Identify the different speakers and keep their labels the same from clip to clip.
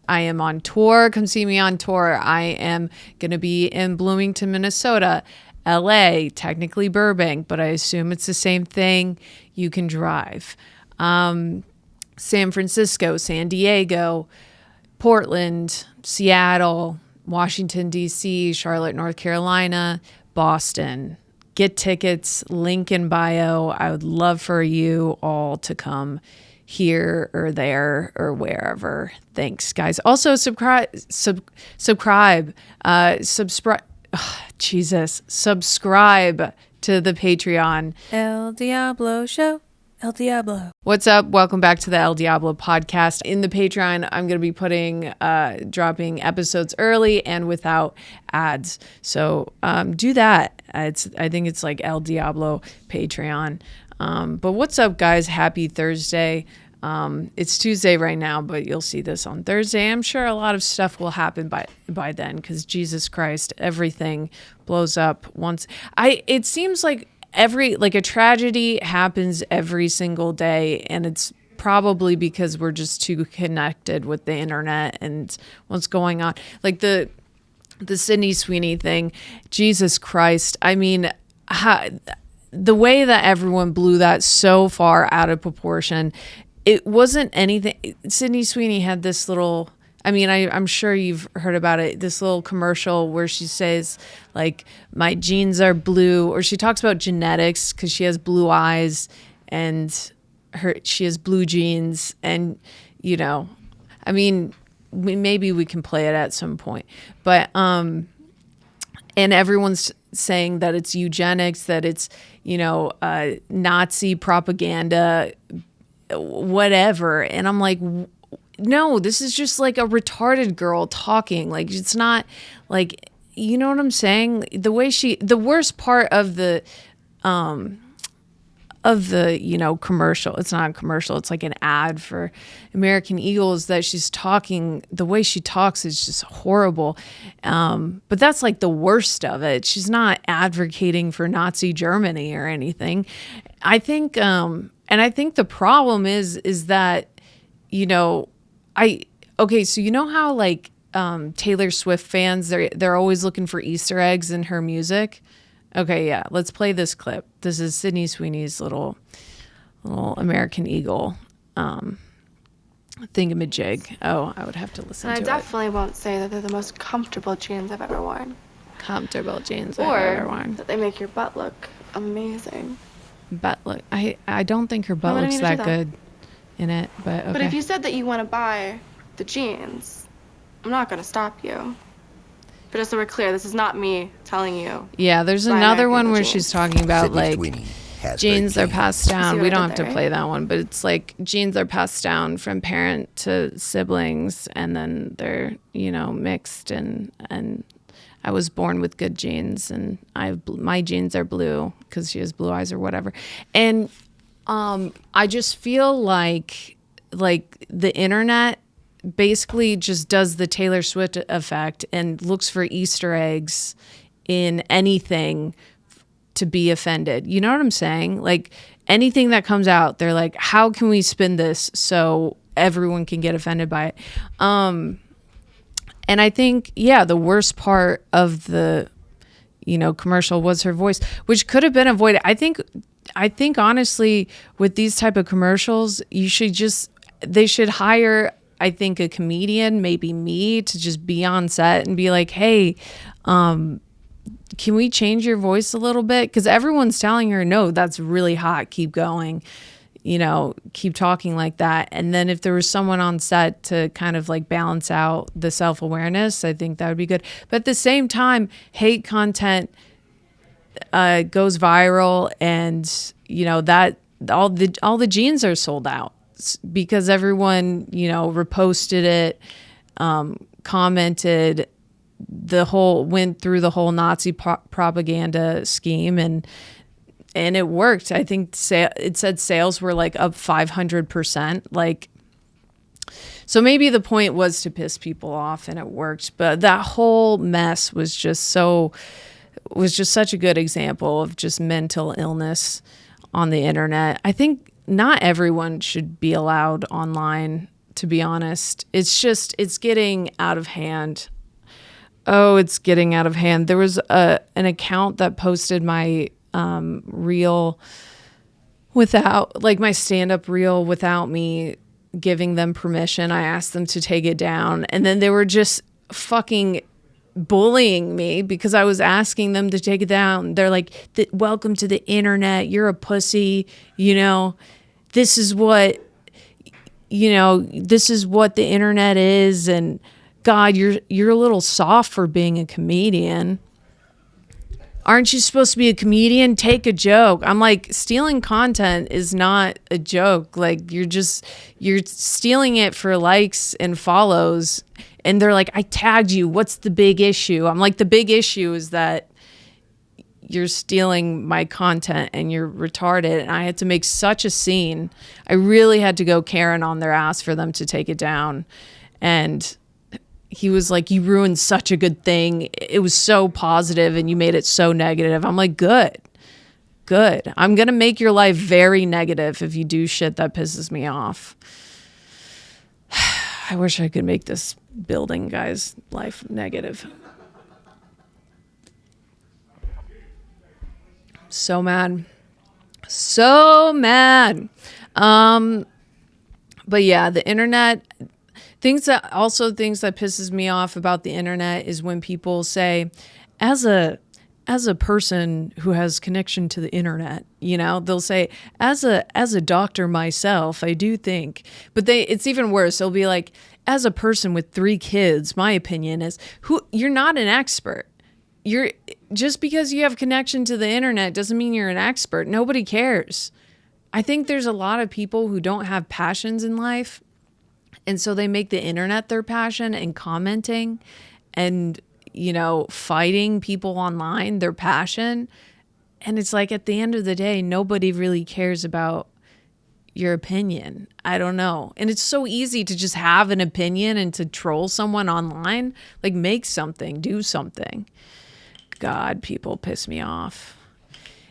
Speaker 1: I am on tour. Come see me on tour. I am going to be in Bloomington, Minnesota, LA, technically Burbank, but I assume it's the same thing. You can drive. San Francisco, San Diego, Portland, Seattle, Washington, D.C., Charlotte, North Carolina, Boston. Get tickets, link in bio. I would love for you all to come here or there or wherever. Thanks, guys. Also, subscribe. Subscribe to the Patreon.
Speaker 2: Elle Diablo Show. Elle Diablo.
Speaker 1: What's up? Welcome back to the Elle Diablo podcast. In the Patreon, I'm going to be dropping episodes early and without ads. So do that. I think it's like Elle Diablo Patreon. But what's up, guys? Happy Thursday. It's Tuesday right now, but you'll see this on Thursday. I'm sure a lot of stuff will happen by then because Jesus Christ, everything blows up once. It seems like a tragedy happens every single day, and it's probably because we're just too connected with the internet and what's going on. Like the Sydney Sweeny thing, Jesus Christ. I mean, the way that everyone blew that so far out of proportion, it wasn't anything. Sydney Sweeny had this little, I'm sure you've heard about it, this little commercial where she says, like, my genes are blue, or she talks about genetics because she has blue eyes and she has blue genes. And, maybe we can play it at some point. But, and everyone's saying that it's eugenics, that it's, Nazi propaganda, whatever. And I'm like, no, this is just like a retarded girl talking. Like, it's not like, you know what I'm saying? The worst part of the commercial, it's not a commercial, it's like an ad for American Eagle, is that she's talking, the way she talks is just horrible. But that's like the worst of it. She's not advocating for Nazi Germany or anything. I think, and I think the problem is that, so you know how like Taylor Swift fans, they're always looking for Easter eggs in her music? Okay, yeah, let's play this clip. This is Sydney Sweeney's little American Eagle thingamajig. Oh, I would have to listen to it.
Speaker 3: I definitely won't say that they're the most comfortable jeans I've ever worn.
Speaker 1: Comfortable jeans
Speaker 3: I've
Speaker 1: ever worn.
Speaker 3: Or that they make your butt look amazing.
Speaker 1: Butt look. I don't think her butt looks that good in it, but okay.
Speaker 3: But if you said that you want to buy the jeans, I'm not going to stop you. But just so we're clear, this is not me telling you.
Speaker 1: Yeah, there's another one where she's talking about like genes are passed down. We don't have to play that one, but it's like genes are passed down from parent to siblings, and then they're, mixed, and I was born with good genes, and my genes are blue because she has blue eyes or whatever. And I just feel like the internet basically just does the Taylor Swift effect and looks for Easter eggs in anything to be offended. You know what I'm saying? Like anything that comes out, they're like, how can we spin this so everyone can get offended by it? And I think, the worst part of the, commercial was her voice, which could have been avoided. I think honestly, with these type of commercials, they should hire, I think, a comedian, maybe me, to just be on set and be like, hey, can we change your voice a little bit? Because everyone's telling her, no, that's really hot. Keep going. Keep talking like that. And then if there was someone on set to kind of like balance out the self-awareness, I think that would be good. But at the same time, hate content goes viral, and that all the jeans are sold out because everyone reposted it, commented, went through the whole Nazi propaganda scheme, and it worked. I think it said sales were like up 500%. Like, so maybe the point was to piss people off, and it worked. But that whole mess was just such a good example of just mental illness on the internet. I think not everyone should be allowed online, to be honest. It's getting out of hand. Oh, it's getting out of hand. There was an account that posted my reel without, like, my stand-up reel without me giving them permission. I asked them to take it down, and then they were just fucking bullying me because I was asking them to take it down. They're like, welcome to the internet. You're a pussy. This is what the internet is. And God, you're a little soft for being a comedian. Aren't you supposed to be a comedian? Take a joke. I'm like, stealing content is not a joke. Like, you're stealing it for likes and follows. And they're like, I tagged you. What's the big issue? I'm like, the big issue is that you're stealing my content and you're retarded. And I had to make such a scene. I really had to go Karen on their ass for them to take it down. And he was like, you ruined such a good thing. It was so positive and you made it so negative. I'm like, good. I'm going to make your life very negative if you do shit that pisses me off. I wish I could make this building guy's life negative. So mad. But yeah, the internet... Things that pisses me off about the internet is when people say, as a person who has connection to the internet, they'll say, as a doctor myself, I do think, but it's even worse. They'll be like, as a person with 3 kids, my opinion is, you're not an expert. Just because you have connection to the internet doesn't mean you're an expert. Nobody cares. I think there's a lot of people who don't have passions in life. And so they make the internet their passion, and commenting and, fighting people online, their passion. And it's like, at the end of the day, nobody really cares about your opinion. I don't know. And it's so easy to just have an opinion and to troll someone online. Like, make something, do something. God, people piss me off.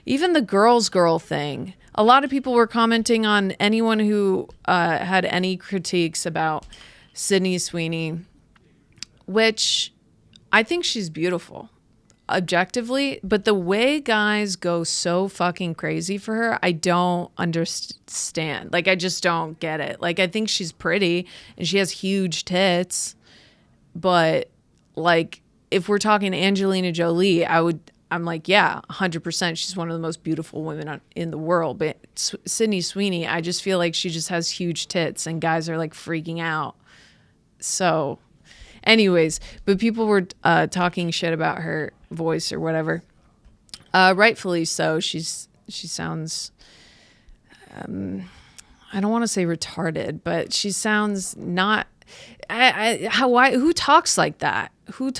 Speaker 1: Even the girl thing. A lot of people were commenting on anyone who had any critiques about Sydney Sweeny, which I think she's beautiful, objectively. But the way guys go so fucking crazy for her, I don't understand. Like, I just don't get it. Like, I think she's pretty and she has huge tits. But, like, if we're talking Angelina Jolie, I'm like, yeah, 100%. She's one of the most beautiful women in the world. But Sydney Sweeny, I just feel like she just has huge tits and guys are like freaking out. So anyways, but people were talking shit about her voice or whatever. Rightfully so. She sounds, I don't want to say retarded, but she sounds not, who talks like that? Who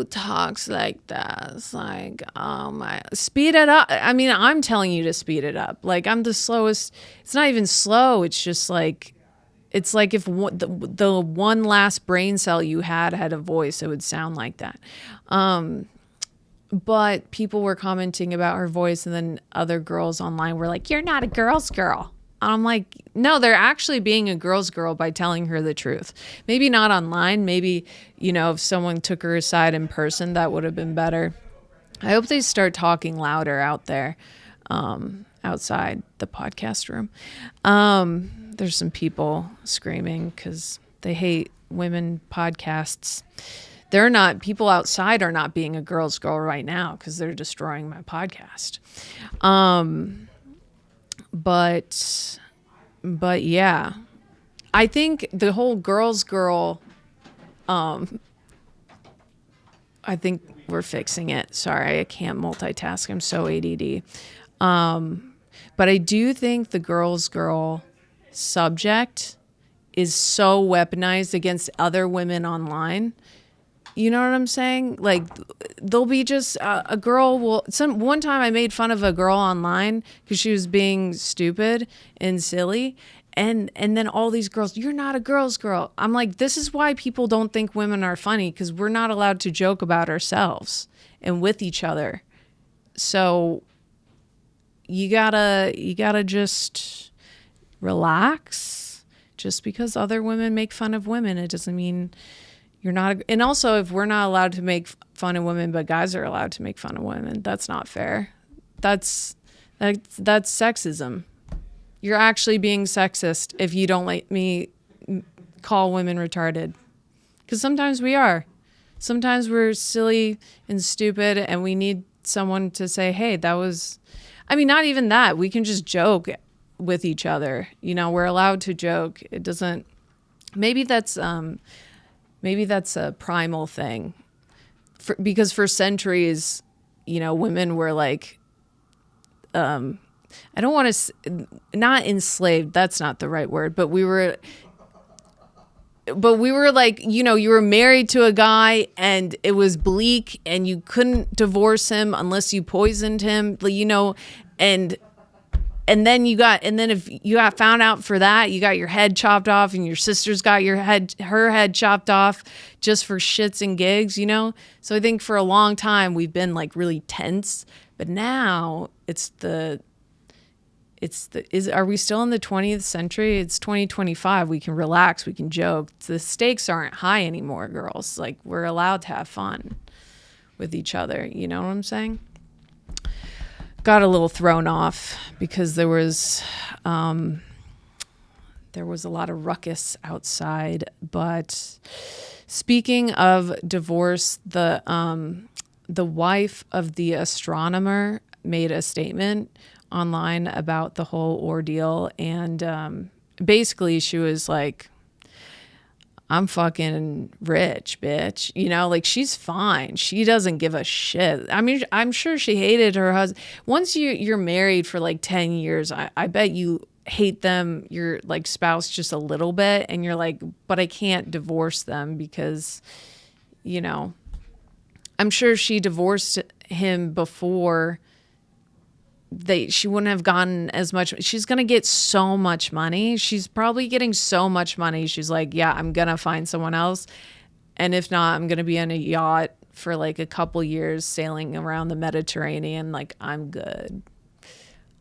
Speaker 1: talks like that? It's like, oh my, speed it up. I mean, I'm telling you to speed it up. Like, I'm the slowest. It's not even slow. It's just like, it's like if the one last brain cell you had a voice, it would sound like that. But people were commenting about her voice, and then other girls online were like, you're not a girl's girl. I'm like, no, they're actually being a girl's girl by telling her the truth. Maybe not online. Maybe, if someone took her aside in person, that would have been better. I hope they start talking louder out there, outside the podcast room. There's some people screaming because they hate women podcasts. People outside are not being a girl's girl right now because they're destroying my podcast. But yeah, I think the whole girl's girl, I think we're fixing it. Sorry, I can't multitask. I'm so ADD. But I do think the girl's girl subject is so weaponized against other women online. You know what I'm saying? Like, there'll be just a girl one time I made fun of a girl online because she was being stupid and silly. And then all these girls, you're not a girl's girl. I'm like, this is why people don't think women are funny, because we're not allowed to joke about ourselves and with each other. So, you gotta just relax. Just because other women make fun of women, it doesn't mean you're not. And also, if we're not allowed to make fun of women, but guys are allowed to make fun of women, that's not fair. That's sexism. You're actually being sexist if you don't let me call women retarded. Because sometimes we are. Sometimes we're silly and stupid, and we need someone to say, hey, that was... I mean, not even that. We can just joke with each other. You know, we're allowed to joke. It doesn't... Maybe that's a primal thing. Because for centuries, you know, women were like... I don't want to... Not enslaved. That's not the right word. But we were like, you know, you were married to a guy and it was bleak and you couldn't divorce him unless you poisoned him, you know, and then if you got found out for that, you got your head chopped off, and your sister's got her head chopped off just for shits and gigs, you know? So I think for a long time we've been like really tense, but now are we still in the 20th century? It's 2025. We can relax. We can joke. The stakes aren't high anymore, girls. Like, we're allowed to have fun with each other. You know what I'm saying? Got a little thrown off because there was a lot of ruckus outside. But speaking of divorce, the wife of the astronomer made a statement online about the whole ordeal, and basically she was like, I'm fucking rich, bitch, you know, like, she's fine, she doesn't give a shit. I mean, I'm sure she hated her husband. Once you're married for like 10 years, I bet you hate them, your like spouse, just a little bit, and you're like, but I can't divorce them because, you know, I'm sure she divorced him before she wouldn't have gotten as much. She's going to get so much money. She's probably getting so much money. She's like, yeah, I'm going to find someone else. And if not, I'm going to be on a yacht for like a couple years sailing around the Mediterranean. Like, I'm good.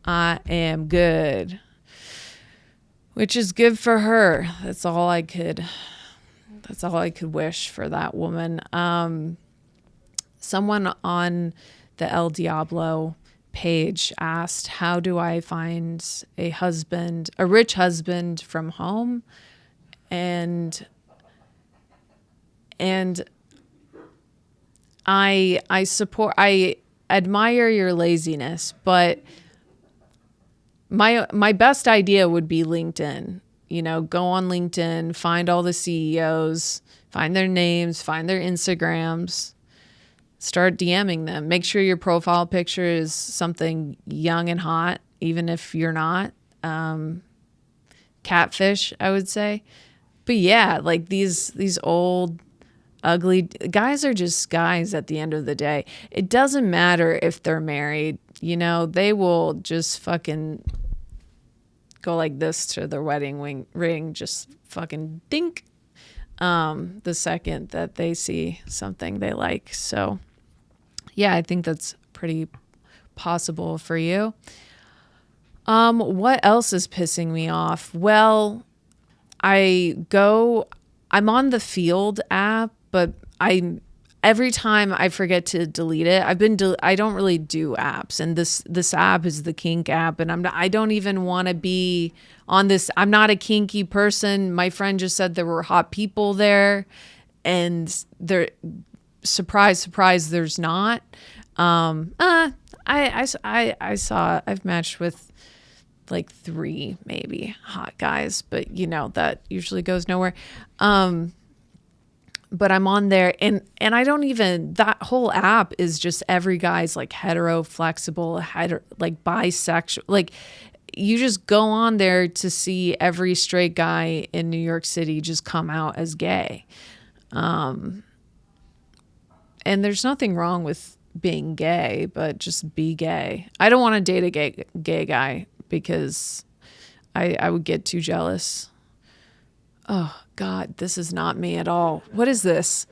Speaker 1: I am good. Which is good for her. That's all I could wish for that woman. Someone on the Elle Diablo page asked, how do I find a rich husband from home? And I admire your laziness, but my best idea would be LinkedIn. You know, go on LinkedIn, find all the CEOs, find their names, find their Instagrams, start DMing them. Make sure your profile picture is something young and hot, even if you're not. Catfish, I would say. But yeah, like these old, ugly guys are just guys at the end of the day. It doesn't matter if they're married. You know, they will just fucking go like this to their wedding ring, just fucking dink, the second that they see something they like. So yeah, I think that's pretty possible for you. What else is pissing me off? Well, I'm on the Field app, but every time I forget to delete it. I don't really do apps, and this app is the kink app, and I don't even want to be on this. I'm not a kinky person. My friend just said there were hot people there, and there, surprise, there's not. I've matched with like 3 maybe hot guys, but you know, that usually goes nowhere. But I'm on there, and I don't even, that whole app is just every guy's like hetero, flexible, like bisexual. Like, you just go on there to see every straight guy in New York City just come out as gay. And there's nothing wrong with being gay, but just be gay. I don't want to date a gay guy because I would get too jealous. Oh God, this is not me at all. What is this?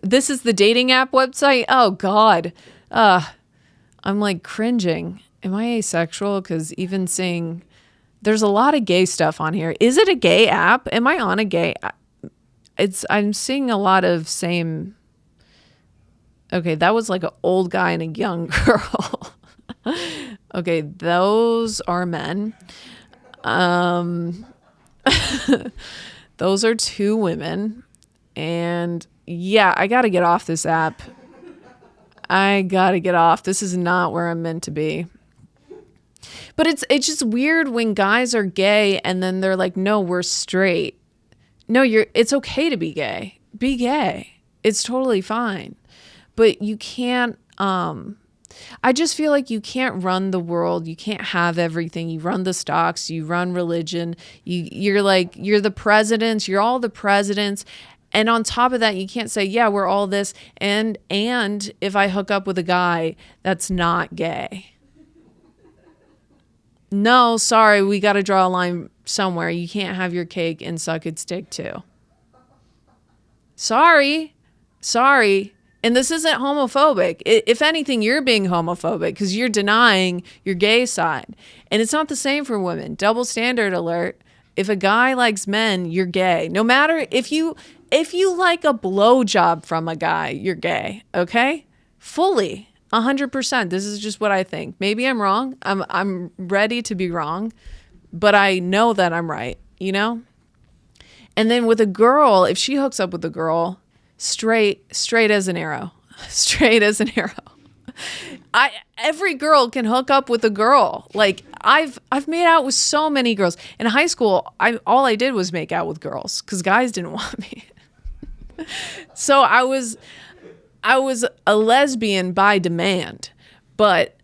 Speaker 1: This is the dating app website? Oh God. I'm like cringing. Am I asexual? Because even seeing, there's a lot of gay stuff on here. Is it a gay app? Am I on a gay? I'm seeing a lot of same. Okay, that was like an old guy and a young girl. Okay, those are men. Those are 2 women. And yeah, I got to get off this app. I got to get off. This is not where I'm meant to be. But it's just weird when guys are gay and then they're like, no, we're straight. No, it's okay to be gay. Be gay. It's totally fine. But you can't, I just feel like you can't run the world. You can't have everything. You run the stocks, you run religion. You're the presidents, you're all the presidents. And on top of that, you can't say, yeah, we're all this. And if I hook up with a guy, that's not gay. No, sorry, we got to draw a line somewhere. You can't have your cake and suck its dick too. Sorry. And this isn't homophobic. If anything, you're being homophobic because you're denying your gay side. And it's not the same for women. Double standard alert. If a guy likes men, you're gay. No matter if you like a blowjob from a guy, you're gay. Okay? Fully. 100%. This is just what I think. Maybe I'm wrong. I'm ready to be wrong. But I know that I'm right. You know? And then with a girl, if she hooks up with a girl, straight as an arrow. Straight as an arrow. Every girl can hook up with a girl. Like I've made out with so many girls. In high school, all I did was make out with girls because guys didn't want me. So I was a lesbian by demand, but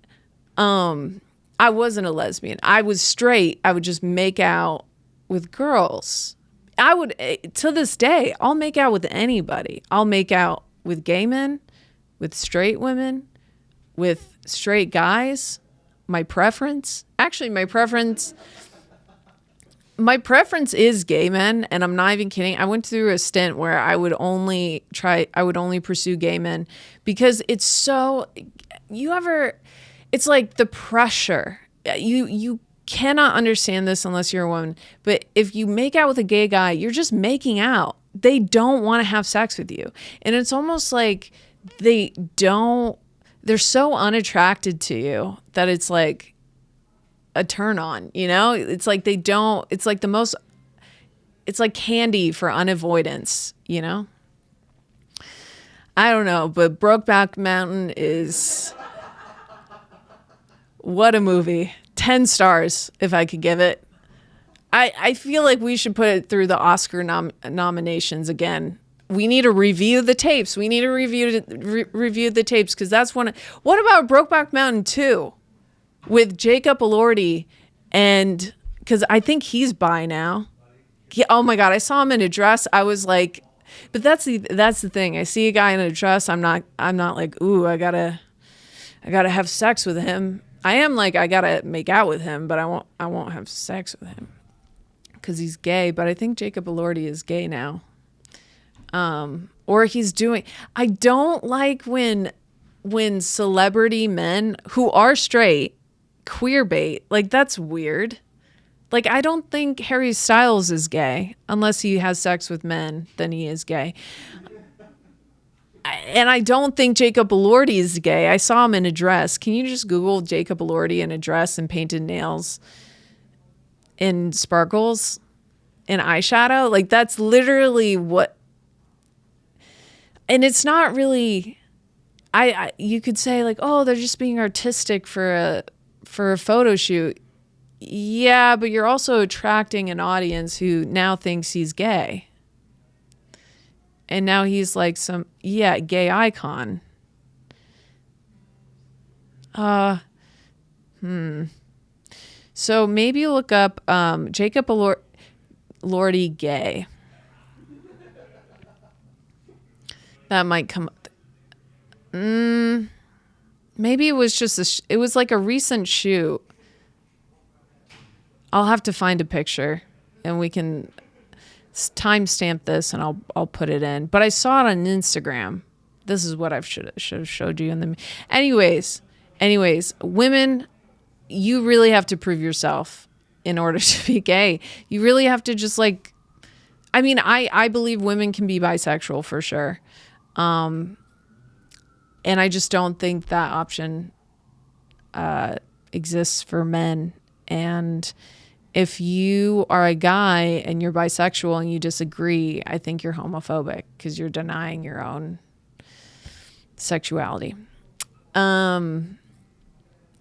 Speaker 1: I wasn't a lesbian. I was straight. I would just make out with girls. I would, to this day, I'll make out with anybody. I'll make out with gay men, with straight women, with straight guys. My preference is gay men, and I'm not even kidding. I went through a stint where I would only pursue gay men because it's like the pressure. You cannot understand this unless you're a woman. But if you make out with a gay guy, you're just making out. They don't want to have sex with you. And it's almost like they're so unattracted to you that it's like a turn on, you know? It's like it's like candy for unavoidance, you know? I don't know, but Brokeback Mountain is, what a movie. 10 stars if I could give it. I feel like we should put it through the Oscar nominations again. We need to review the tapes. We need to review the tapes because that's one. What about Brokeback Mountain 2 with Jacob Elordi? And because I think he's bi now. Oh my God, I saw him in a dress. I was like, but that's the thing. I see a guy in a dress. I'm not like, ooh, I gotta have sex with him. I am like, I gotta make out with him, but I won't have sex with him because he's gay. But I think Jacob Elordi is gay now. Or he's doing, I don't like when celebrity men who are straight queer bait. Like that's weird. Like I don't think Harry Styles is gay unless he has sex with men, then he is gay. And I don't think Jacob Elordi is gay. I saw him in a dress. Can you just Google Jacob Elordi in a dress and painted nails and sparkles and eyeshadow? Like that's literally what. And it's not really. You could say like, oh, they're just being artistic for a photo shoot. Yeah, but you're also attracting an audience who now thinks he's gay. And now he's like gay icon. So maybe look up Jacob Elordi gay. That might come up. Maybe it was just it was like a recent shoot. I'll have to find a picture and we can timestamp this and I'll put it in. But I saw it on Instagram. This is what I should have showed you in the. Anyways, women you really have to prove yourself in order to be gay. You really have to just like, I mean, I believe women can be bisexual for sure. And I just don't think that option exists for men. And if you are a guy and you're bisexual and you disagree, I think you're homophobic because you're denying your own sexuality.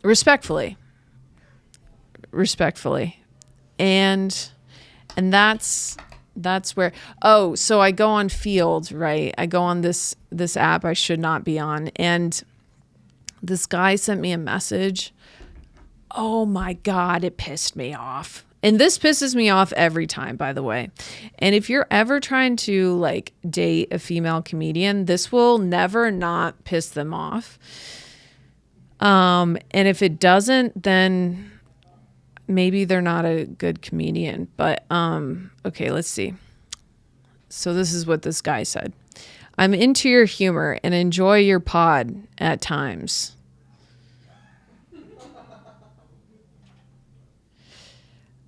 Speaker 1: Respectfully. And that's where, so I go on Field, right? I go on this app I should not be on. And this guy sent me a message. Oh my God, it pissed me off. And this pisses me off every time, by the way. And if you're ever trying to like date a female comedian, this will never not piss them off. And if it doesn't, then maybe they're not a good comedian. But okay, let's see. So this is what this guy said. I'm into your humor and enjoy your pod at times.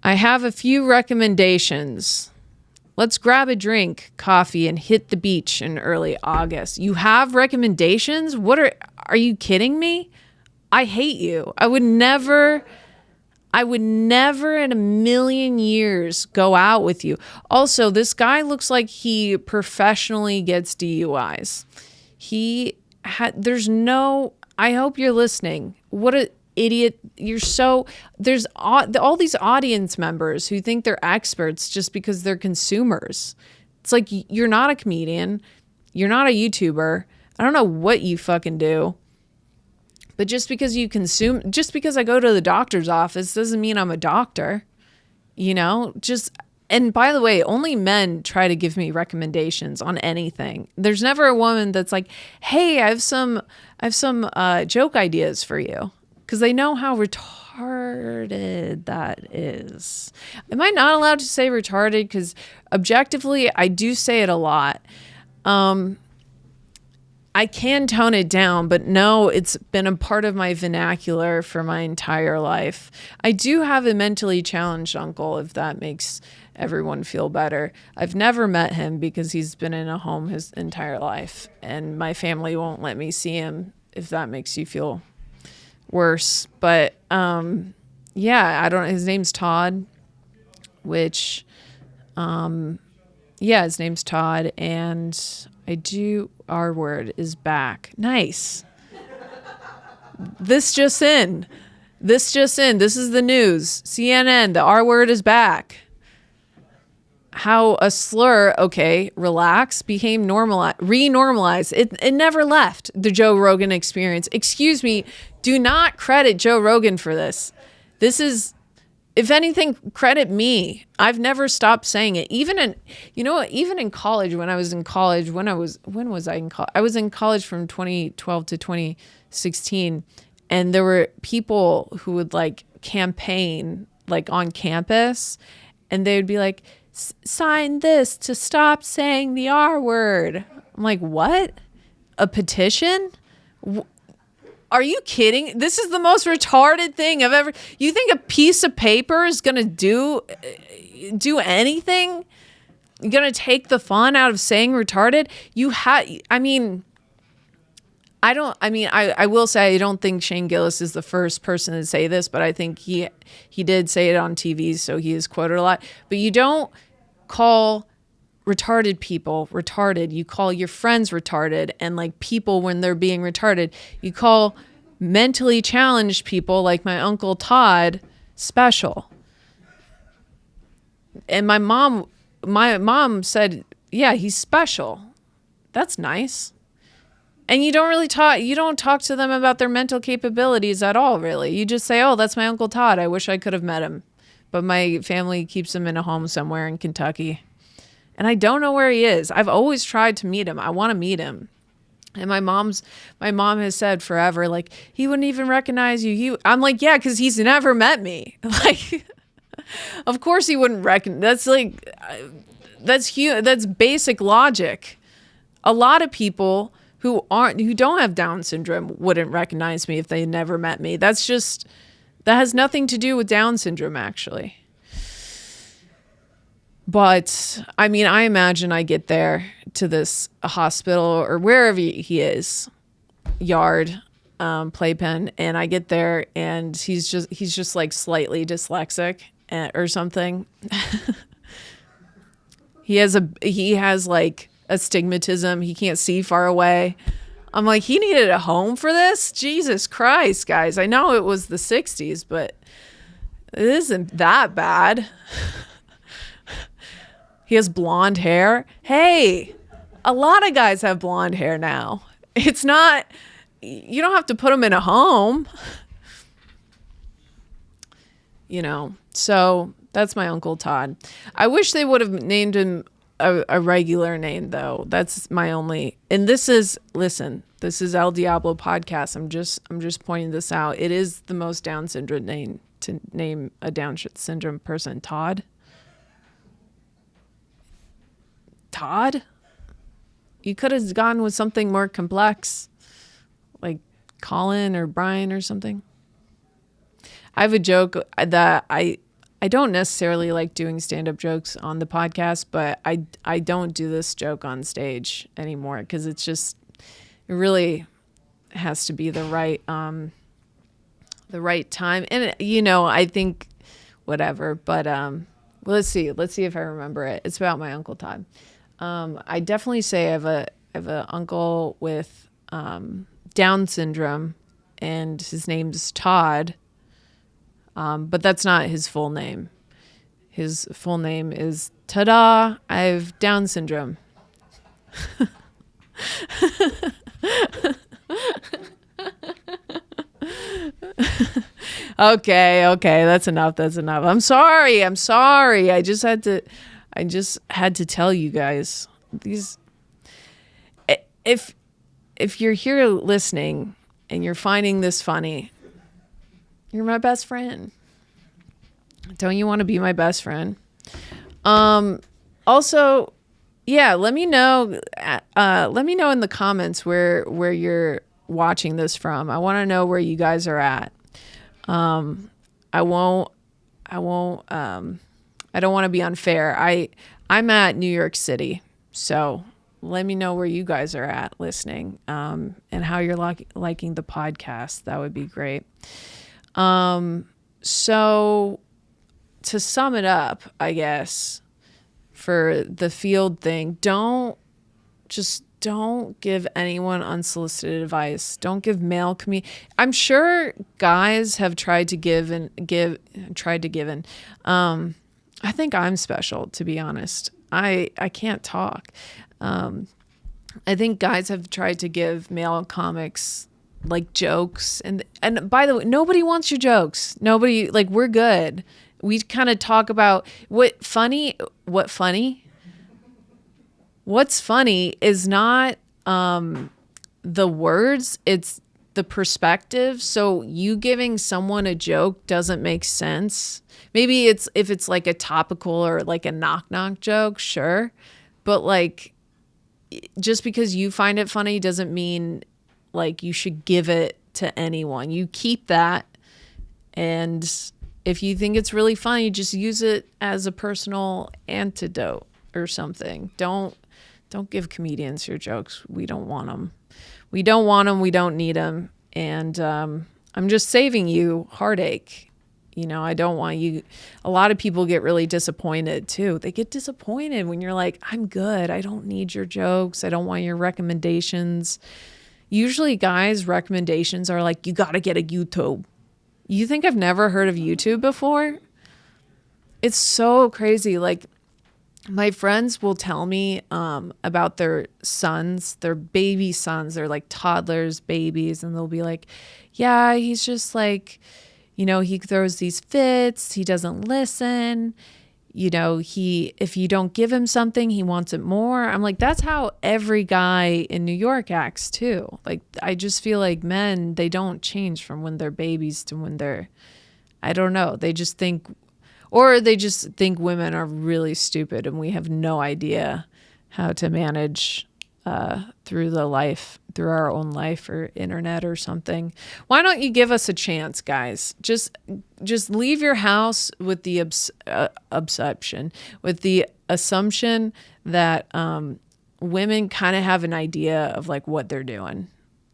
Speaker 1: I have a few recommendations. Let's grab a drink, coffee, and hit the beach in early August. You have recommendations? Are you kidding me? I hate you. I would never in a million years go out with you. Also, this guy looks like he professionally gets DUIs. I hope you're listening. What a idiot. There's all these audience members who think they're experts just because they're consumers. It's like, you're not a comedian. You're not a YouTuber. I don't know what you fucking do. But just because I go to the doctor's office doesn't mean I'm a doctor, and by the way, only men try to give me recommendations on anything. There's never a woman that's like, hey, I have some joke ideas for you. Because they know how retarded that is. Am I not allowed to say retarded? Because objectively, I do say it a lot. I can tone it down, but no, it's been a part of my vernacular for my entire life. I do have a mentally challenged uncle, if that makes everyone feel better. I've never met him because he's been in a home his entire life, and my family won't let me see him, if that makes you feel worse. But his name's Todd, which his name's Todd, and R word is back. Nice. This just in. This is the news. CNN, the R word is back. How a slur, okay, relax, became renormalized. It never left the Joe Rogan Experience. Excuse me, do not credit Joe Rogan for this. This is, if anything, credit me. I've never stopped saying it. Even in college, when was I in college? I was in college from 2012 to 2016. And there were people who would like campaign like on campus, and they would be like, sign this to stop saying the R word. I'm like, what? A petition? Are you kidding? This is the most retarded thing I've ever. You think a piece of paper is going to do anything? You're going to take the fun out of saying retarded? I will say I don't think Shane Gillis is the first person to say this, but I think he did say it on TV, so he is quoted a lot. But you don't call retarded people retarded. You call your friends retarded, and like people when they're being retarded. You call mentally challenged people like my Uncle Todd special. And my mom said, yeah, he's special. That's nice. And you don't talk to them about their mental capabilities at all, really. You just say, oh, that's my Uncle Todd. I wish I could have met him. But my family keeps him in a home somewhere in Kentucky. And I don't know where he is. I've always tried to meet him. I want to meet him. And my mom has said forever, like, he wouldn't even recognize you. I'm like, yeah, because he's never met me. Like, of course he wouldn't recognize. That's basic logic. A lot of people who don't have Down syndrome wouldn't recognize me if they never met me. That's That has nothing to do with Down syndrome, actually. But, I mean, I imagine I get there to this hospital or wherever he is, yard, playpen, and I get there and he's just like slightly dyslexic or something. He has like astigmatism. He can't see far away. I'm like, he needed a home for this? Jesus Christ, guys. I know it was the 60s, but it isn't that bad. He has blonde hair. Hey, a lot of guys have blonde hair now. It's not, you don't have to put him in a home. You know, so that's my Uncle Todd. I wish they would have named him a regular name, though. That's my only, and this is Elle Diablo podcast. I'm just pointing this out. It is the most Down syndrome name to name a Down syndrome person. Todd? You could have gone with something more complex, like Colin or Brian or something. I have a joke that I don't necessarily like doing stand-up jokes on the podcast, but I don't do this joke on stage anymore because it really has to be the right time. And you know, I think whatever, but let's see if I remember it. It's about my Uncle Todd. I definitely say I have a uncle with Down syndrome, and his name's Todd. But that's not his full name. His full name is ta-da, I have Down syndrome. Okay, that's enough. I'm sorry. I just had to tell you guys these. If you're here listening and you're finding this funny, you're my best friend. Don't you want to be my best friend? Also, yeah, let me know. Let me know in the comments where you're watching this from. I want to know where you guys are at. I don't want to be unfair. I'm at New York City, so let me know where you guys are at listening, and how you're liking the podcast. That would be great. So to sum it up, I guess, for the field thing, don't give anyone unsolicited advice. Don't give male I'm sure guys have tried to give. I think I'm special, to be honest. I can't talk. I think guys have tried to give male comics like jokes, and by the way, nobody wants your jokes. Nobody, like, we're good. We kind of talk about what's funny is not the words, it's the perspective. So you giving someone a joke doesn't make sense. Maybe if it's like a topical or like a knock joke, sure, but like, just because you find it funny doesn't mean like you should give it to anyone. You keep that, and if you think it's really funny, just use it as a personal antidote or something. Don't give comedians your jokes. We don't want them. We don't need them. And I'm just saving you heartache. You know, I don't want you. A lot of people get really disappointed too. They get disappointed when you're like, I'm good. I don't need your jokes. I don't want your recommendations. Usually guys' recommendations are like, you got to get a YouTube. You think I've never heard of YouTube before? It's so crazy. Like, my friends will tell me about their sons, their baby sons. They're like toddlers, babies. And they'll be like, yeah, he's just like, you know, he throws these fits. He doesn't listen. You know, if you don't give him something, he wants it more. I'm like, that's how every guy in New York acts too. Like, I just feel like men, they don't change from when they're babies to when they're, I don't know. They just think women are really stupid and we have no idea how to manage through our own life or internet or something. Why don't you give us a chance, guys? Just leave your house with the assumption that women kind of have an idea of like what they're doing,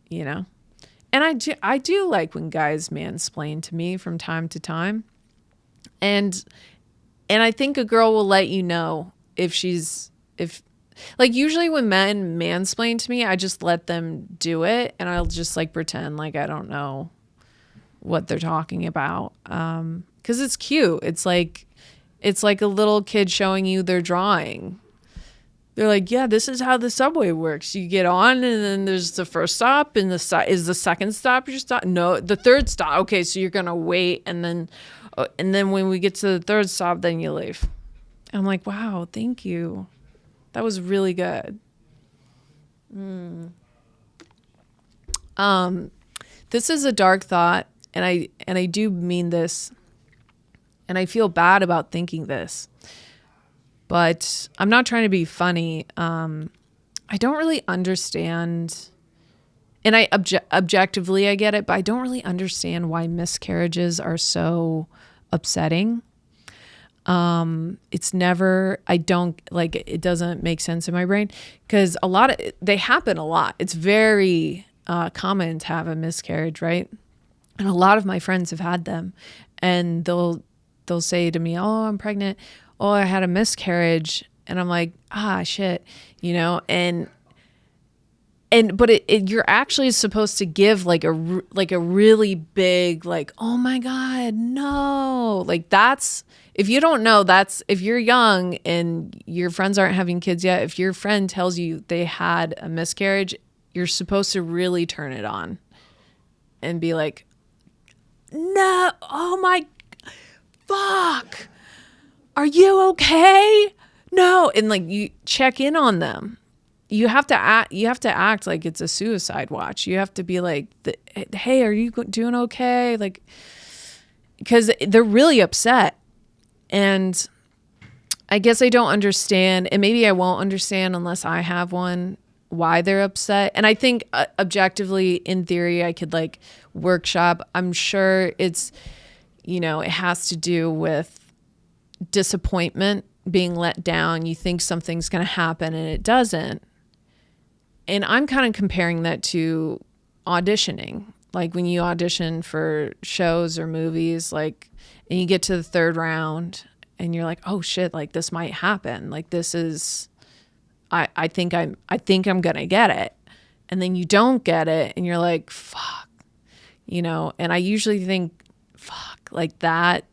Speaker 1: you know? And I do like when guys mansplain to me from time to time. And I think a girl will let you know if like usually when men mansplain to me, I just let them do it and I'll just like pretend like I don't know what they're talking about. 'Cause it's cute. It's like a little kid showing you their drawing. They're like, yeah, this is how the subway works. You get on and then there's the first stop and is the second stop your stop? No, the third stop. Okay, so you're going to wait and then when we get to the third stop, then you leave. I'm like, wow, thank you. That was really good. This is a dark thought and I do mean this and I feel bad about thinking this. But I'm not trying to be funny. I don't really understand, and objectively I get it, but I don't really understand why miscarriages are so upsetting. It doesn't make sense in my brain because they happen a lot. It's very common to have a miscarriage, right? And a lot of my friends have had them, and they'll say to me, "Oh, I'm pregnant. Oh, I had a miscarriage." And I'm like, shit, you know, but you're actually supposed to give like a really big, like, oh my God, no. Like if you don't know, if you're young and your friends aren't having kids yet, if your friend tells you they had a miscarriage, you're supposed to really turn it on and be like, no, oh my, fuck. Are you okay? No. And like you check in on them. You have to act like it's a suicide watch. You have to be like, hey, are you doing okay? Like, because they're really upset. And I guess I don't understand, and maybe I won't understand unless I have one, why they're upset. And I think objectively, in theory, I could like workshop. I'm sure it's, you know, it has to do with disappointment, being let down. You think something's going to happen and it doesn't. And I'm kind of comparing that to auditioning. Like when you audition for shows or movies, like, and you get to the third round and you're like, oh shit, like this might happen. Like this is, I think I'm going to get it. And then you don't get it and you're like, fuck, you know? And I usually think, fuck, like that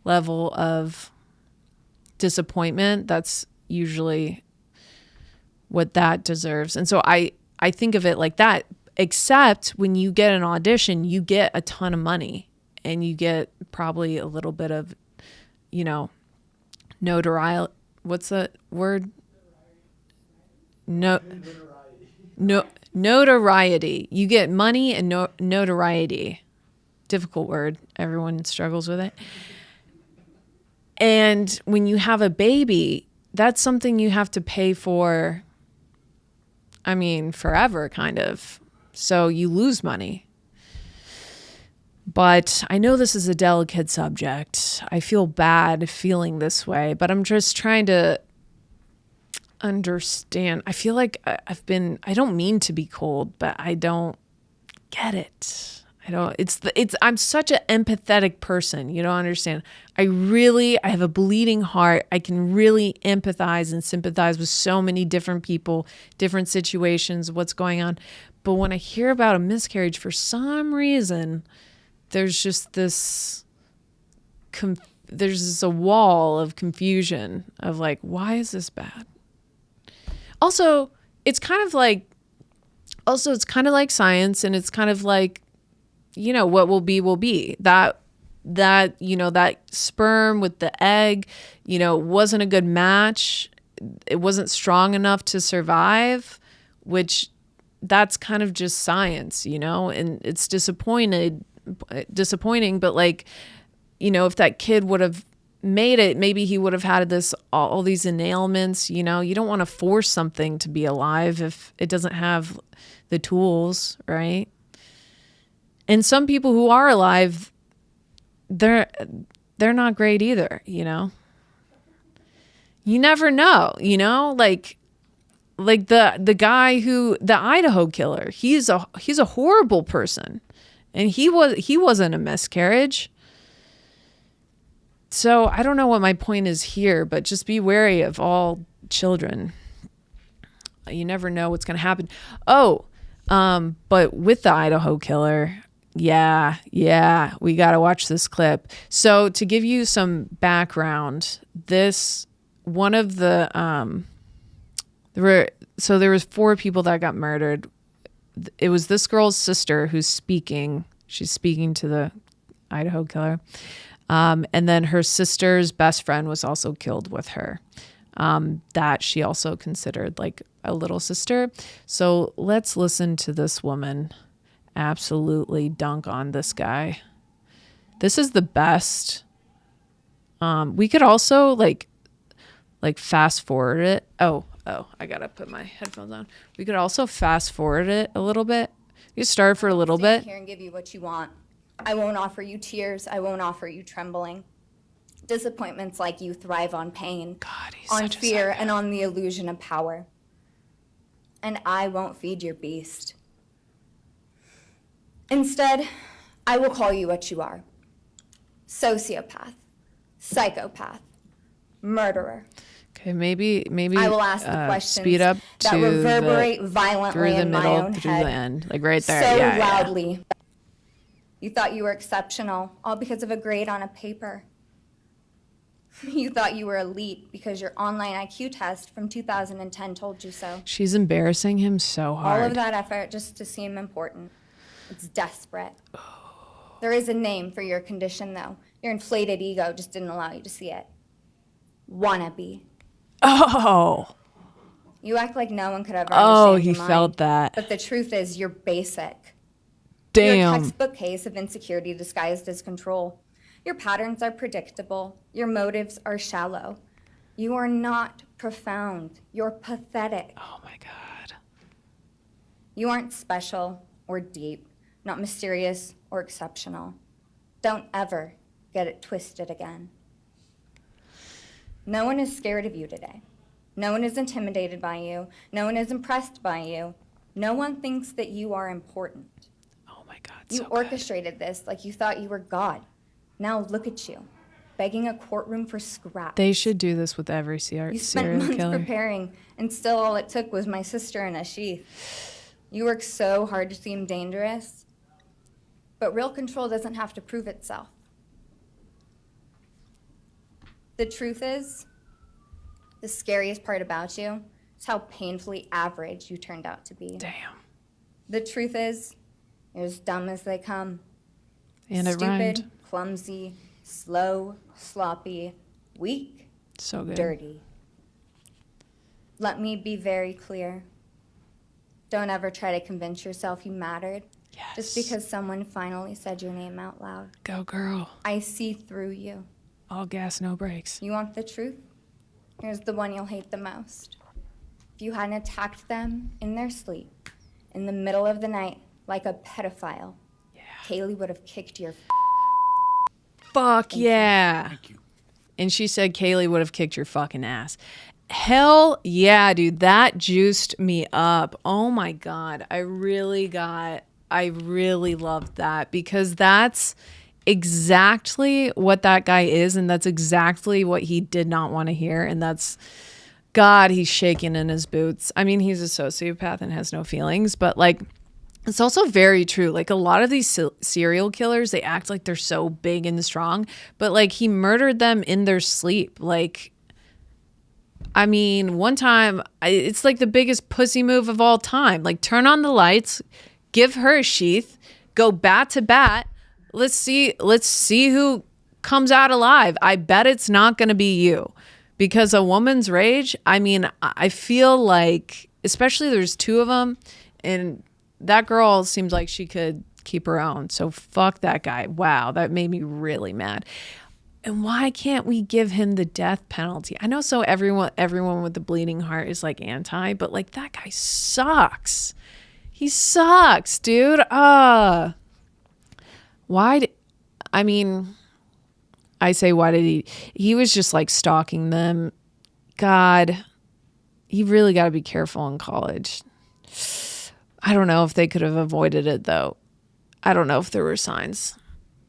Speaker 1: level of disappointment, that's usually what that deserves. And so I think of it like that, except when you get an audition, you get a ton of money and you get probably a little bit of, you know, notoriety. What's the word? Notoriety. You get money and notoriety. Difficult word. Everyone struggles with it. And when you have a baby, that's something you have to pay for, I mean, forever, kind of. So you lose money. But I know this is a delicate subject. I feel bad feeling this way, but I'm just trying to understand. I feel like I don't mean to be cold, but I don't get it. I'm such an empathetic person. You don't understand. I have a bleeding heart. I can really empathize and sympathize with so many different people, different situations, what's going on. But when I hear about a miscarriage, for some reason, there's just there's a wall of confusion of like, why is this bad? Also, it's kind of like science, and it's kind of like, you know, what will be. That, you know, that sperm with the egg, you know, wasn't a good match. It wasn't strong enough to survive, which that's kind of just science, you know, and it's disappointing, but like, you know, if that kid would have made it, maybe he would have had all these ailments. You know, you don't want to force something to be alive if it doesn't have the tools, right? And some people who are alive, they're not great either, you know? You never know, you know? Like the guy the Idaho Killer, he's a horrible person. And he wasn't a miscarriage. So I don't know what my point is here, but just be wary of all children. You never know what's going to happen. Oh, but with the Idaho Killer, yeah, we got to watch this clip. So to give you some background, one of the, there was 4 people that got murdered. It was this girl's sister who's speaking. She's speaking to the Idaho Killer. And then her sister's best friend was also killed with her. That she also considered like a little sister. So let's listen to this woman absolutely dunk on this guy. This is the best. We could also like fast forward it. Oh, I gotta put my headphones on. We could also fast forward it a little bit. You start for a little bit.
Speaker 4: Here and give you what you want. I won't offer you tears. I won't offer you trembling. Disappointments like you thrive on pain,
Speaker 1: God, he's
Speaker 4: on
Speaker 1: such a
Speaker 4: fear,
Speaker 1: psycho.
Speaker 4: and on the illusion of power. And I won't feed your beast. Instead, I will call you what you are. Sociopath, psychopath, murderer.
Speaker 1: Okay, maybe
Speaker 4: I will ask the questions
Speaker 1: speed up
Speaker 4: that
Speaker 1: to
Speaker 4: reverberate
Speaker 1: through
Speaker 4: violently
Speaker 1: the
Speaker 4: in my
Speaker 1: middle
Speaker 4: own
Speaker 1: through
Speaker 4: head.
Speaker 1: the end, like right there.
Speaker 4: So
Speaker 1: yeah,
Speaker 4: loudly. You thought you were exceptional, all because of a grade on a paper. You thought you were elite because your online IQ test from 2010 told you so.
Speaker 1: She's embarrassing him so hard.
Speaker 4: All of that effort just to seem important. It's desperate. There is a name for your condition, though. Your inflated ego just didn't allow you to see it. Wannabe.
Speaker 1: Oh.
Speaker 4: You act like no one could ever
Speaker 1: Oh,
Speaker 4: understand
Speaker 1: he
Speaker 4: your mind.
Speaker 1: felt that.
Speaker 4: But the truth is, you're basic.
Speaker 1: Damn.
Speaker 4: You're a textbook case of insecurity disguised as control. Your patterns are predictable. Your motives are shallow. You are not profound. You're pathetic.
Speaker 1: Oh my God.
Speaker 4: You aren't special or deep, not mysterious or exceptional. Don't ever get it twisted again. No one is scared of you today. No one is intimidated by you. No one is impressed by you. No one thinks that you are important.
Speaker 1: Oh my God.
Speaker 4: You
Speaker 1: So good.
Speaker 4: orchestrated this like you thought you were God. Now look at you, begging a courtroom for scraps.
Speaker 1: They should do this with every
Speaker 4: You spent
Speaker 1: serial
Speaker 4: months
Speaker 1: killer.
Speaker 4: preparing, and still all it took was my sister in a sheath. You work so hard to seem dangerous, but real control doesn't have to prove itself. The truth is, the scariest part about you is how painfully average you turned out to be.
Speaker 1: Damn.
Speaker 4: The truth is, you're as dumb as they come.
Speaker 1: And it
Speaker 4: Stupid,
Speaker 1: rhymed.
Speaker 4: clumsy, slow, sloppy, weak,
Speaker 1: So good.
Speaker 4: dirty. Let me be very clear. Don't ever try to convince yourself you mattered
Speaker 1: Yes.
Speaker 4: just because someone finally said your name out loud.
Speaker 1: Go girl.
Speaker 4: I see through you.
Speaker 1: All gas, no brakes.
Speaker 4: You want the truth? Here's the one you'll hate the most. If you hadn't attacked them in their sleep, in the middle of the night, like a pedophile, Kaylee would have kicked your
Speaker 1: Fuck yeah.
Speaker 5: Thank you.
Speaker 1: And she said Kaylee would have kicked your fucking ass. Hell yeah, dude. That juiced me up. Oh my God. I really loved that because that's exactly what that guy is. And that's exactly what he did not want to hear. And that's, God, he's shaking in his boots. I mean, he's a sociopath and has no feelings, but like, it's also very true. Like a lot of these serial killers, they act like they're so big and strong, but like he murdered them in their sleep. Like, I mean, one time, it's like the biggest pussy move of all time. Like turn on the lights, give her a sheath, go bat to bat. Let's see who comes out alive. I bet it's not going to be you because a woman's rage. I mean, I feel like, especially there's 2 of them and that girl seems like she could keep her own. So fuck that guy. Wow, that made me really mad. And why can't we give him the death penalty? I know so everyone with the bleeding heart is like anti, but like that guy sucks. He sucks, dude. Why did he was just like stalking them. God, he really got to be careful in college. I don't know if they could have avoided it though. I don't know if there were signs.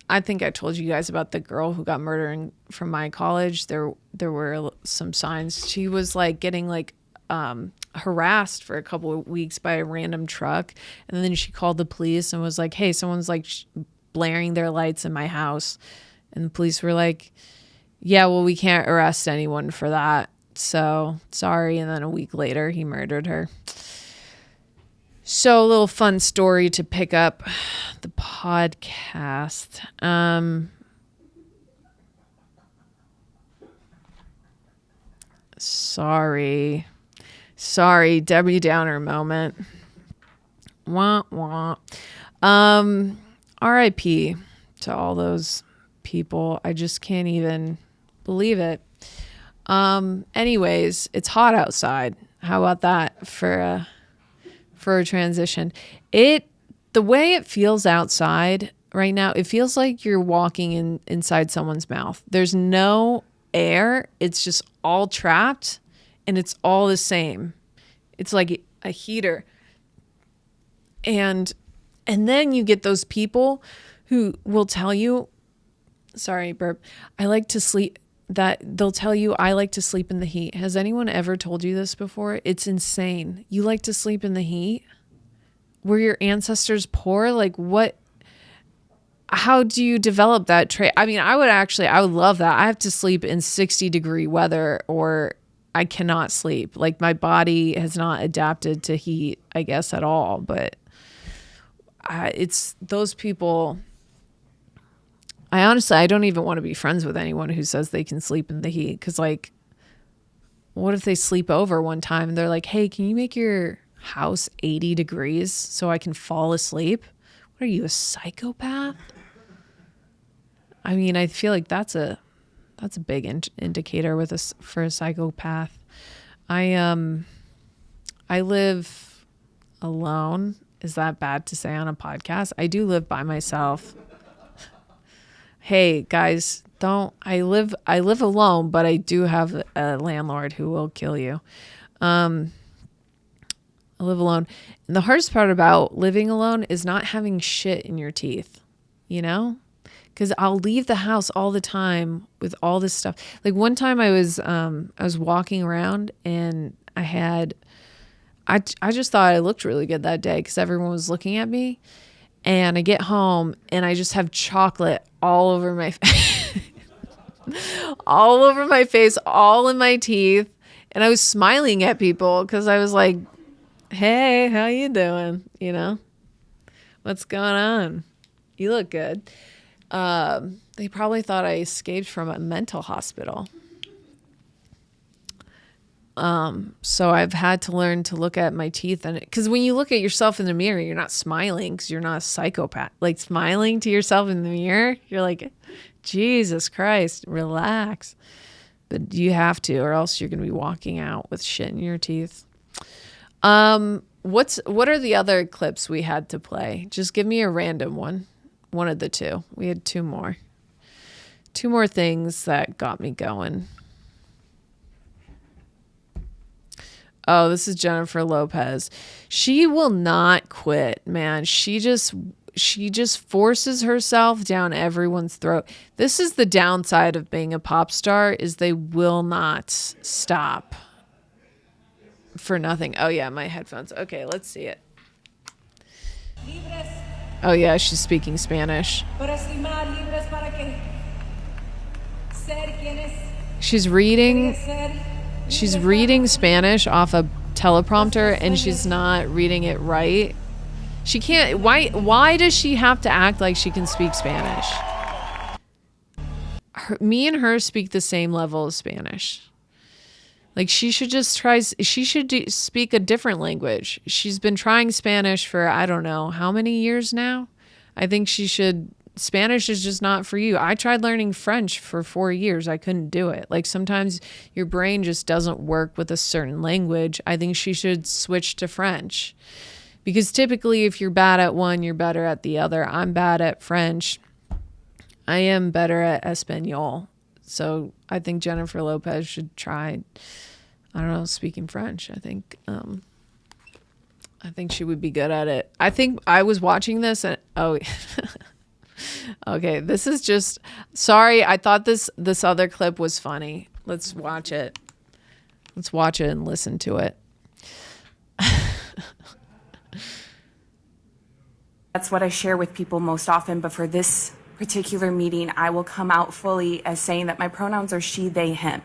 Speaker 1: I think I told you guys about the girl who got murdered from my college. There were some signs. She was like getting like harassed for a couple of weeks by a random truck. And then she called the police and was like, hey, someone's like blaring their lights in my house. And the police were like, yeah, well, we can't arrest anyone for that. So sorry. And then a week later, he murdered her. So a little fun story to pick up the podcast. Sorry, Debbie Downer moment. Wah, wah. R.I.P. to all those people. I just can't even believe it. Anyways, it's hot outside. How about that for a transition? The way it feels outside right now, it feels like you're walking inside someone's mouth. There's no air. It's just all trapped and it's all the same. It's like a heater. And then you get those people who will tell you, sorry, burp, I like to sleep, that they'll tell you, I like to sleep in the heat. Has anyone ever told you this before? It's insane. You like to sleep in the heat? Were your ancestors poor? Like what? How do you develop that trait? I mean, I would love that. I have to sleep in 60-degree weather or I cannot sleep. Like my body has not adapted to heat, I guess, at all. But it's those people. I don't even want to be friends with anyone who says they can sleep in the heat. Because like, what if they sleep over one time and they're like, hey, can you make your house 80 degrees so I can fall asleep? What are you, a psychopath? I mean, I feel like that's a big indicator for a psychopath. I live alone. Is that bad to say on a podcast? I do live by myself. Hey guys, I live alone, but I do have a landlord who will kill you. I live alone. And the hardest part about living alone is not having shit in your teeth, you know? Because I'll leave the house all the time with all this stuff. Like one time I was walking around and I just thought I looked really good that day because everyone was looking at me. And I get home and I just have chocolate all over my face, all over my face, all in my teeth. And I was smiling at people because I was like, hey, how you doing? You know, what's going on? You look good. They probably thought I escaped from a mental hospital. So I've had to learn to look at my teeth, and because when you look at yourself in the mirror, you're not smiling because you're not a psychopath. Like smiling to yourself in the mirror, you're like, Jesus Christ, relax. But you have to, or else you're going to be walking out with shit in your teeth. What are the other clips we had to play? Just give me a random one of the two. We had two more things that got me going. Oh, this is Jennifer Lopez. She will not quit, man. She just forces herself down everyone's throat. This is the downside of being a pop star, is they will not stop for nothing. Oh yeah, my headphones. Okay, let's see it. Oh yeah, she's speaking Spanish. She's reading Spanish off a teleprompter and she's not reading it right. She can't. Why does she have to act like she can speak Spanish? Me and her speak the same level of Spanish. Like she should just speak a different language. She's been trying Spanish for I don't know how many years now. I think she should Spanish is just not for you. I tried learning French for 4 years. I couldn't do it. Like sometimes your brain just doesn't work with a certain language. I think she should switch to French because typically if you're bad at one, you're better at the other. I'm bad at French. I am better at Espanol. So I think Jennifer Lopez should try, I don't know, speaking French. I think she would be good at it. I think I was watching this and okay, this is just, sorry, I thought this other clip was funny. Let's watch it. Let's watch it and listen to it.
Speaker 5: That's what I share with people most often, but for this particular meeting, I will come out fully as saying that my pronouns are she, they, him.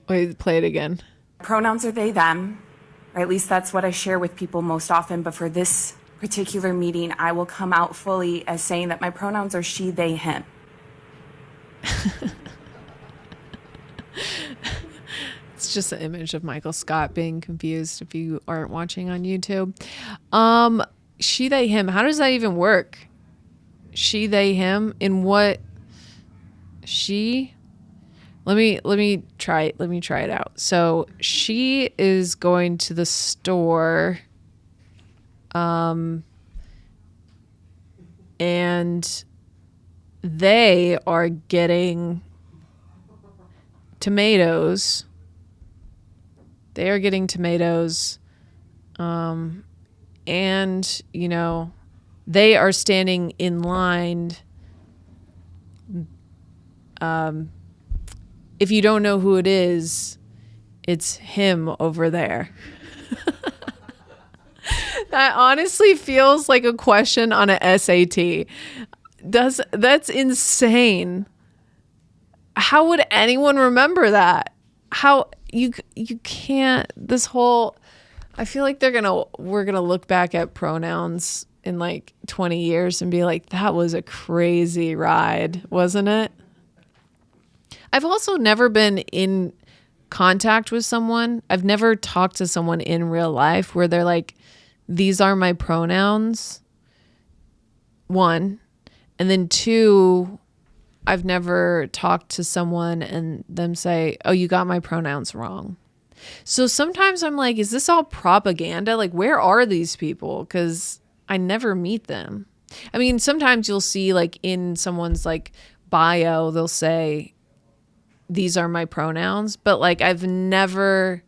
Speaker 1: Wait, play it again.
Speaker 5: Pronouns are they, them, or at least that's what I share with people most often, but for this particular meeting, I will come out fully as saying that my pronouns are she, they, him.
Speaker 1: It's just an image of Michael Scott being confused if you aren't watching on YouTube. She, they, him. How does that even work? She, they, him. In what? She? Let me try it out. So she is going to the store, and they are getting tomatoes. They are getting tomatoes, and you know, they are standing in line. If you don't know who it is, it's him over there. That honestly feels like a question on a SAT. That's insane. How would anyone remember that? How you can't, this whole, I feel like we're gonna look back at pronouns in like 20 years and be like, that was a crazy ride, wasn't it? I've also never been in contact with someone. I've never talked to someone in real life where they're like, these are my pronouns. One. And then two, I've never talked to someone and them say, oh, you got my pronouns wrong. So sometimes I'm like, is this all propaganda? Like, where are these people? Because I never meet them. I mean, sometimes you'll see like in someone's like bio, they'll say, these are my pronouns, but like I couldn't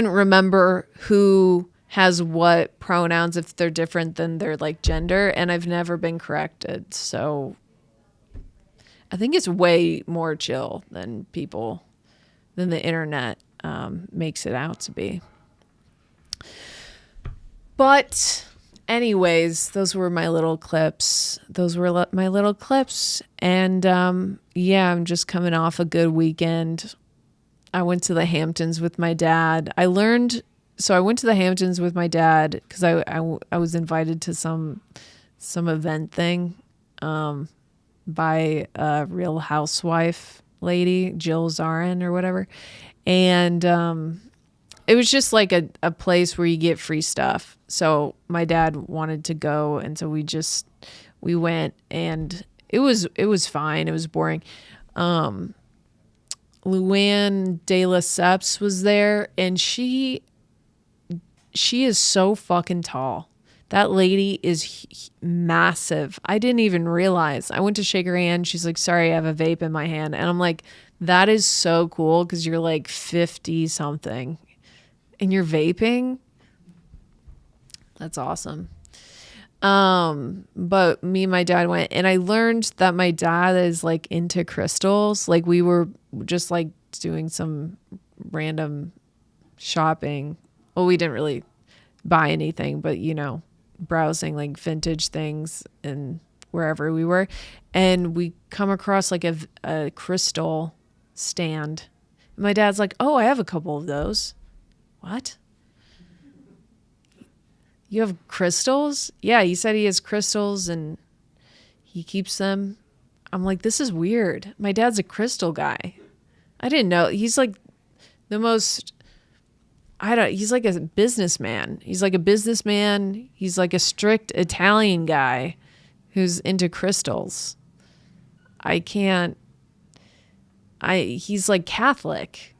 Speaker 1: remember who has what pronouns if they're different than their like gender, and I've never been corrected. So I think it's way more chill than the internet makes it out to be. But anyways, those were my little clips. And yeah, I'm just coming off a good weekend. I went to the Hamptons with my dad. I went to the Hamptons with my dad because I was invited to some event thing by a Real Housewife lady, Jill Zarin or whatever. And it was just like a place where you get free stuff. So my dad wanted to go, and so we went, and it was fine. It was boring. Luann de Lesseps was there, and she is so fucking tall. That lady is massive. I didn't even realize. I went to shake her hand. She's like, sorry, I have a vape in my hand. And I'm like, that is so cool because you're like 50 something and you're vaping. That's awesome. But me and my dad went, and I learned that my dad is like into crystals. Like we were just like doing some random shopping. Well, we didn't really buy anything, but you know, browsing like vintage things and wherever we were. And we come across like a crystal stand. And my dad's like, oh, I have a couple of those. What? You have crystals? Yeah, he said he has crystals and he keeps them. I'm like, this is weird. My dad's a crystal guy. I didn't know. He's like the most, he's like a businessman. He's like a businessman. He's like a strict Italian guy who's into crystals. He's like Catholic.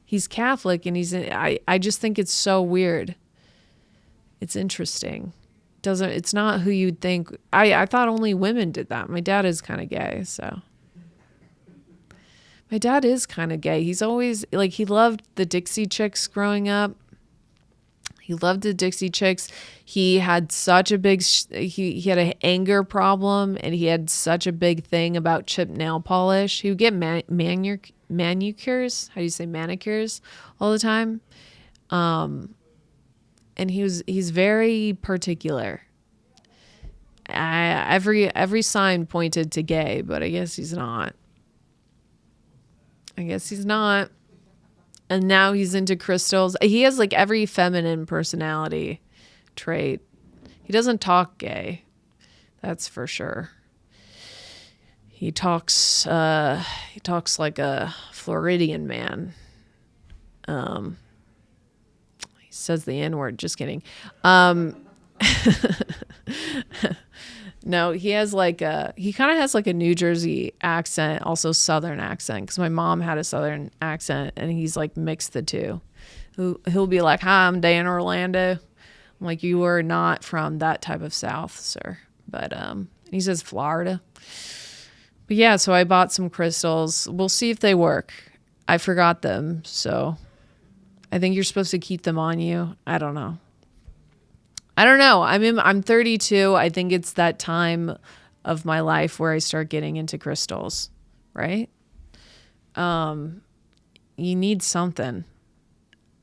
Speaker 1: He's Catholic and I just think it's so weird. It's interesting. It's not who you'd think. I thought only women did that. My dad is kind of gay, so. My dad is kind of gay. He's always like, he loved the Dixie Chicks growing up. He loved the Dixie Chicks. He had such a big, he had an anger problem, and he had such a big thing about chipped nail polish. He would get manicures. How do you say manicures all the time? And he's very particular. Every sign pointed to gay, but I guess he's not. And now he's into crystals. He has like every feminine personality trait. He doesn't talk gay. That's for sure. He talks like a Floridian man. He says the N-word, just kidding. No, he kind of has like a New Jersey accent, also Southern accent, because my mom had a Southern accent, and he's like mixed the two. He'll be like, "Hi, I'm Dan Orlando." I'm like, "You are not from that type of South, sir." But he says Florida. But yeah, so I bought some crystals. We'll see if they work. I forgot them, so I think you're supposed to keep them on you. I don't know. I'm 32. I think it's that time of my life where I start getting into crystals, right? You need something.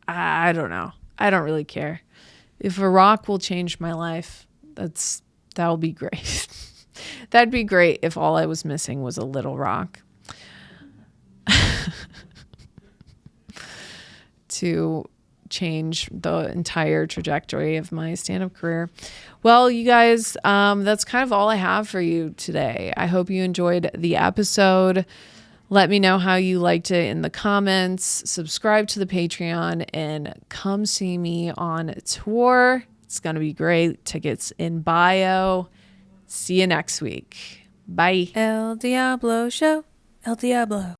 Speaker 1: I don't know. I don't really care. If a rock will change my life, that'll be great. That'd be great if all I was missing was a little rock to change the entire trajectory of my stand-up career. Well, you guys, that's kind of all I have for you today. I hope you enjoyed the episode. Let me know how you liked it in the comments. Subscribe to the Patreon and come see me on tour. It's going to be great. Tickets in bio. See you next week. Bye.
Speaker 2: El Diablo Show. El Diablo.